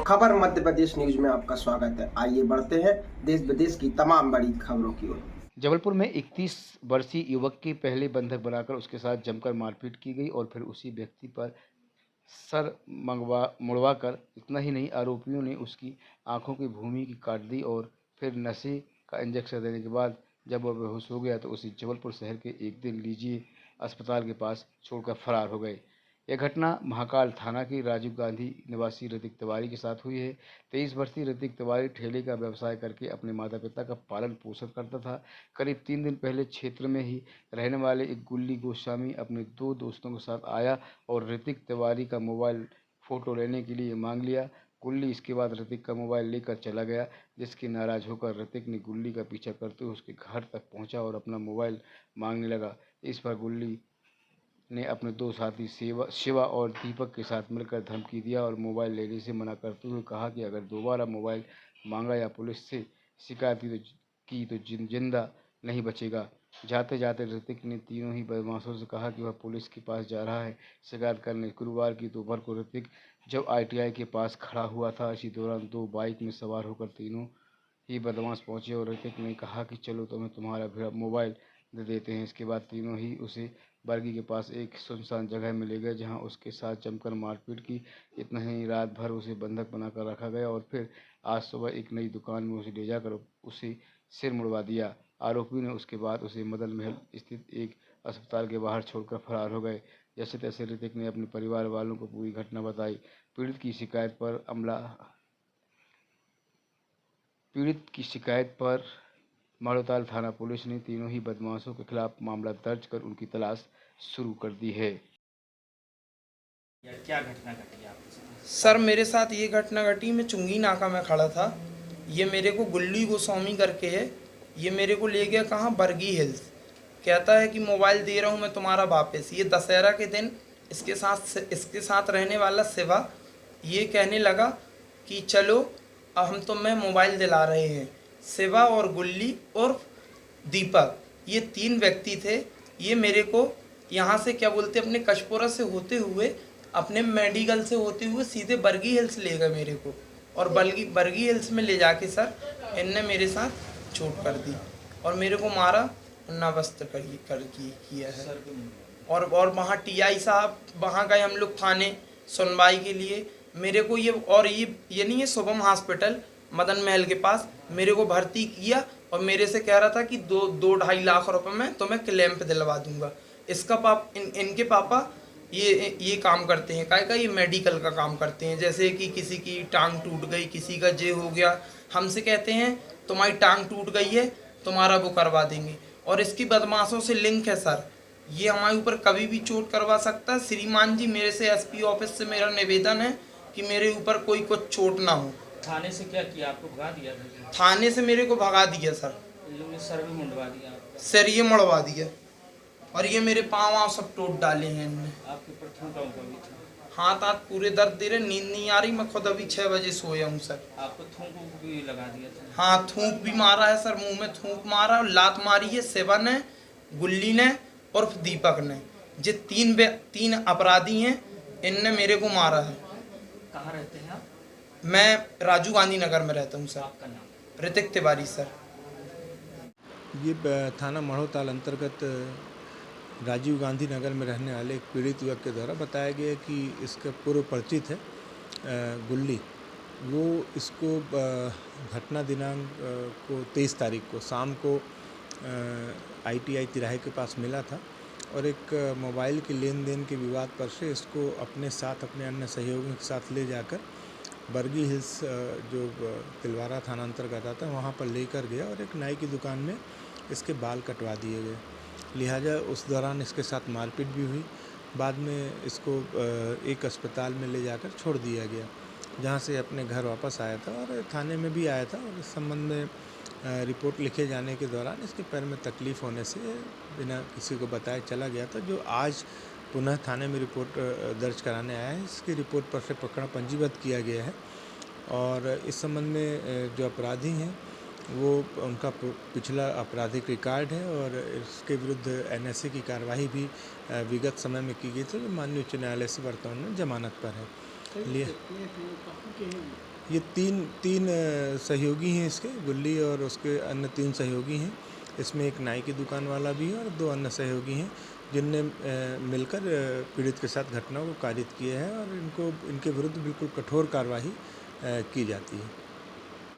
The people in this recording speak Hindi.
खबर मध्य प्रदेश न्यूज में आपका स्वागत है। आइए बढ़ते हैं देश विदेश की तमाम बड़ी खबरों की ओर। जबलपुर में 31 वर्षीय युवक के पहले बंधक बनाकर उसके साथ जमकर मारपीट की गई और फिर उसी व्यक्ति पर सर मुड़वाकर इतना ही नहीं, आरोपियों ने उसकी आंखों की भूमि की काट दी और फिर नशे का इंजेक्शन देने के बाद जब वह बेहोश हो गया तो उसे जबलपुर शहर के एक दिन लीजिए अस्पताल के पास छोड़कर फरार हो गए। यह घटना महाकाल थाना की राजीव गांधी निवासी ऋतिक तिवारी के साथ हुई है। 23 वर्षीय ऋतिक तिवारी ठेले का व्यवसाय करके अपने माता पिता का पालन पोषण करता था। करीब 3 दिन पहले क्षेत्र में ही रहने वाले एक गुल्ली गोस्वामी अपने 2 दोस्तों के साथ आया और ऋतिक तिवारी का मोबाइल फ़ोटो लेने के लिए मांग लिया। गुल्ली इसके बाद ऋतिक का मोबाइल लेकर चला गया, जिसकी नाराज़ होकर ऋतिक ने गुल्ली का पीछा करते हुए उसके घर तक पहुंचा और अपना मोबाइल मांगने लगा। इस पर गुल्ली ने अपने 2 साथी शिवा और दीपक के साथ मिलकर धमकी दिया और मोबाइल लेने से मना करते हुए कहा कि अगर दोबारा मोबाइल मांगा या पुलिस से शिकायत की तो जिंदा नहीं बचेगा। जाते जाते ऋतिक ने तीनों ही बदमाशों से कहा कि वह पुलिस के पास जा रहा है शिकायत करने। गुरुवार की दोपहर को ऋतिक जब ITI के पास खड़ा हुआ था, इसी दौरान 2 बाइक में सवार होकर तीनों ही बदमाश पहुंचे और ऋतिक ने कहा कि चलो तुम्हें तुम्हारा मोबाइल दे देते हैं। इसके बाद तीनों ही उसे बरगी के पास एक सुनसान जगह में ले गए, जहां उसके साथ जमकर मारपीट की। इतना ही नहीं, रात भर उसे बंधक बनाकर रखा गया और फिर आज सुबह एक नई दुकान में उसे ले जाकर उसे सिर मुड़वा दिया। आरोपी ने उसके बाद उसे मदन महल स्थित एक अस्पताल के बाहर छोड़कर फरार हो गए। जैसे तैसे ऋतिक ने अपने परिवार वालों को पूरी घटना बताई। पीड़ित की शिकायत पर माड़ोताल थाना पुलिस ने तीनों ही बदमाशों के खिलाफ मामला दर्ज कर उनकी तलाश शुरू कर दी है। क्या घटना घटी आपके साथ? सर मेरे साथ ये घटना घटी, मैं चुंगी नाका में खड़ा था। ये मेरे को गुल्ली गोस्वामी करके है, ये मेरे को ले गया कहाँ, बरगी हिल्स। कहता है कि मोबाइल दे रहा हूँ मैं तुम्हारा वापस। ये दशहरा के दिन इसके साथ रहने वाला शिवा ये कहने लगा कि चलो अब हम तुम्हें मोबाइल दिला रहे हैं। शिवा और गुल्ली और दीपक ये 3 व्यक्ति थे। ये मेरे को यहाँ से क्या बोलते अपने कशपुरा से होते हुए अपने मेडिकल से होते हुए सीधे बरगी हिल्स ले गए मेरे को, और बरगी हिल्स में ले जाके सर इनने मेरे साथ चोट कर दी और मेरे को मारा, नवस्त किया है। और वहाँ TI साहब वहाँ गए हम लोग थाने सुनवाई के लिए। मेरे को ये नहीं है, शुभम हॉस्पिटल मदन महल के पास मेरे को भर्ती किया और मेरे से कह रहा था कि 2-2.5 लाख रुपए में तुम्हें क्लेम पे दिलवा दूंगा। इसका इनके पापा ये काम करते हैं, का ये मेडिकल का काम करते हैं। जैसे कि किसी की टांग टूट गई, किसी का जे हो गया, हमसे कहते हैं तुम्हारी टांग टूट गई है, तुम्हारा वो करवा देंगे। और इसकी बदमाशों से लिंक है सर, ये हमारे ऊपर कभी भी चोट करवा सकता है। श्रीमान जी, मेरे से SP ऑफिस से मेरा निवेदन है कि मेरे ऊपर कोई कुछ चोट ना हो। थाने से क्या किया, आपको भगा दिया था? थाने से मेरे को भगा दिया सर। सर भी मुंडवा दिया आपका? सर ये मुड़वा दिया और ये मेरे पाँव सब टूट डाले हैं इनने। आपके ऊपर थूका भी था? हाथ पूरे दर्द दे रहे, नींद नहीं आ रही। मैं खुद अभी 6 बजे सोया हूँ सर। आपको थूक भी लगा दिया था? हाँ, थूक भी मारा है सर, मुंह में थूक मारा और लात मारी है शिवा ने, गुल्ली ने और दीपक ने। ये 3 अपराधी हैं, इनने मेरे को मारा है। कहाँ रहते हैं आप? मैं राजीव गांधी नगर में रहता हूँ सर। आपका नाम? ऋतिक तिवारी सर। ये थाना माड़ोताल अंतर्गत राजीव गांधी नगर में रहने वाले एक पीड़ित युवक के द्वारा बताया गया कि इसका पूर्व परिचित है गुल्ली। वो इसको घटना दिनांक को 23 तारीख को शाम को ITI तिराहे के पास मिला था और एक मोबाइल के लेन देन के विवाद पर से इसको अपने साथ अपने अन्य सहयोगियों के साथ ले जाकर बरगी हिल्स जो तिलवारा थाना अंतर्गत आता है वहाँ पर लेकर गया और एक नाई की दुकान में इसके बाल कटवा दिए गए। लिहाजा उस दौरान इसके साथ मारपीट भी हुई। बाद में इसको एक अस्पताल में ले जाकर छोड़ दिया गया, जहाँ से अपने घर वापस आया था और थाने में भी आया था। और इस संबंध में रिपोर्ट लिखे जाने के दौरान इसके पैर में तकलीफ़ होने से बिना किसी को बताए चला गया था, जो आज पुनः थाने में रिपोर्ट दर्ज कराने आया है। इसकी रिपोर्ट पर से प्रकरण पंजीबद्ध किया गया है और इस संबंध में जो अपराधी हैं वो उनका पिछला आपराधिक रिकॉर्ड है और इसके विरुद्ध NSA की कार्रवाई भी विगत समय में की गई थी। माननीय उच्च न्यायालय से वर्तमान में जमानत पर है। ये तीन सहयोगी हैं इसके, गुल्ली और उसके अन्य 3 सहयोगी हैं। इसमें एक नाई की दुकान वाला भी है और 2 अन्य सहयोगी हैं, जिनने मिलकर पीड़ित के साथ घटना को कारित किया है और इनके विरुद्ध बिल्कुल कठोर कार्रवाई की जाती है।